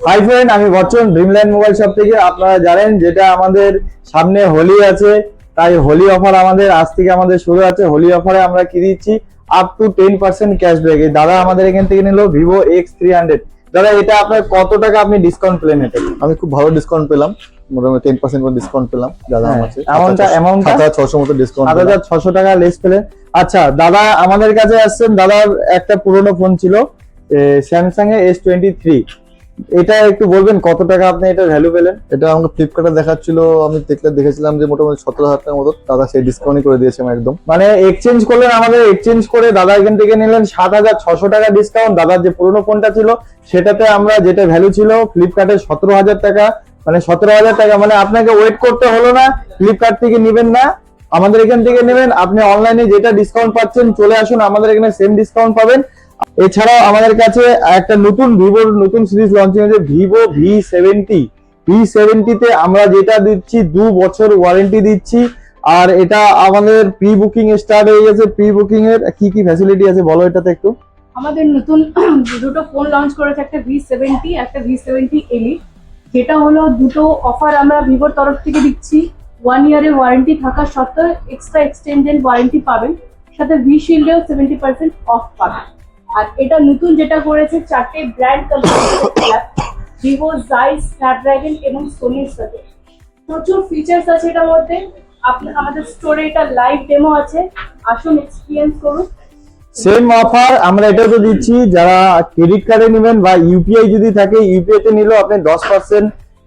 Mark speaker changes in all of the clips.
Speaker 1: Hi friend, আমি Bachchan Dreamland mobile shop থেকে। আপনারা জানেন যেটা আমাদের সামনে হোলি আছে, তাই হোলি অফার আমাদের আজ থেকে আমাদের শুরু আছে। হোলি অফারে আমরা কি দিচ্ছি, আপ টু 10% ক্যাশব্যাক। দাদা আমাদের এখান থেকে নিল ভিভো X300। দাদা এটা আপনার কত টাকা আপনি ডিসকাউন্ট পেলেন? এটা
Speaker 2: আমি খুব ভালো ডিসকাউন্ট পেলাম, মোটামুটি 10% করে ডিসকাউন্ট পেলাম। দাদা আছে
Speaker 1: অ্যামাউন্টটা
Speaker 2: 7600 মতো ডিসকাউন্ট,
Speaker 1: 7600 টাকা লেস পেলেন। আচ্ছা দাদা আমাদের কাছে আসছেন, দাদার একটা পুরনো ফোন ছিল স্যামসাং এর S23। এটা একটু বলবেন কত টাকা আপনি এটা ভ্যালু পেলেন?
Speaker 2: এটা আমাকে ফ্লিপকার্টে দেখাচ্ছিল, আমি দেখেছিলাম যে মোটামুটি 17000 টাকার মতো। দাদা সেই ডিসকাউন্ট করে দিয়েছে আমার একদম।
Speaker 1: মানে এক্সচেঞ্জ করলেন, আমাদের এক্সচেঞ্জ করে দাদা এখান থেকে নিলেন 7600 টাকা ডিসকাউন্ট। দাদার যে পুরনো ফোনটা ছিল সেটাতে আমরা যেটা ভ্যালু ছিল ফ্লিপকার্টে 17000 টাকা, মানে 17000 টাকা, মানে আপনাকে ওয়েট করতে হলো না। ফ্লিপকার্ট থেকে নিবেন না, আমাদের এখান থেকে নেবেন। আপনি অনলাইনে যেটা ডিসকাউন্ট পাচ্ছেন চলে আসুন, আমাদের এখানে সেম ডিসকাউন্ট পাবেন। এছাড়াও আমাদের কাছে একটা নতুন ভিভোর নতুন সিরিজ লঞ্চিং হয়েছে, ভিভো V70 তে আমরা যেটা দিচ্ছি 2 বছর ওয়ারেন্টি দিচ্ছি। আর এটা আমাদের প্রি বুকিং স্টার্ট হয়ে গেছে। প্রি বুকিং এর কি কি ফ্যাসিলিটি আছে বলো এটাতে একটু।
Speaker 3: আমাদের নতুন দুটো ফোন লঞ্চ করেছে, একটা V70 একটা V70 Elite, যেটা হলো দুটো অফার আমরা ভিভোর তরফ থেকে দিচ্ছি। 1 ইয়ারের ওয়ারেন্টি থাকা সত্ত্বেও এক্সট্রা এক্সটেন্ডেড ওয়ারেন্টি পাবেন, সাথে ভি শিল্ডেও 70% অফ পাবেন। আর এটা নতুন যেটা করেছে, 4টে ব্র্যান্ড কোম্পানি, ভিভো, জাইস, স্ন্যাপড্রাগন এবং সোনির সাথে প্রচুর ফিচার্স আছে এটার মধ্যে। আমাদের স্টোরে এটা লাইভ ডেমো আছে, আসুন এক্সপিরিয়েন্স করুন।
Speaker 1: সেম অফার আমরা এটাও তো দিচ্ছি, যারা ক্রেডিট কার্ডে নেবেন বা ইউপিআই যদি থাকে, ইউপিআই তে নিলেও আপনি 10%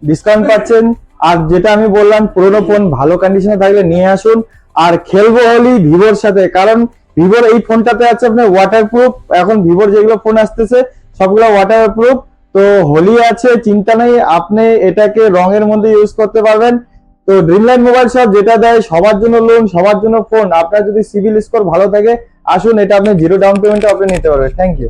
Speaker 1: ডিসকাউন্ট পাচ্ছেন। আর যেটা আমি বললাম, পুরোনো ফোন ভালো কন্ডিশনে থাকলে নিয়ে আসুন। আর খেলবো হোলি ভিভোর সাথে, কারণ ভিভোর এই ফোনটাতে আছে আপনার ওয়াটারপ্রুফ। এখন ভিভোর যেগুলো ফোন আসতেছে সবগুলো ওয়াটারপ্রুফ। তো হোলি আছে, চিন্তা নেই, আপনি এটাকে রঙের মধ্যে ইউজ করতে পারবেন। তো ড্রিমল্যান্ড মোবাইল শপ যেটা দেয় সবার জন্য লোন, সবার জন্য ফোন। আপনার যদি সিভিল স্কোর ভালো থাকে আসুন, এটা আপনি 0 ডাউন পেমেন্টে আপনি নিতে পারবেন। Thank you.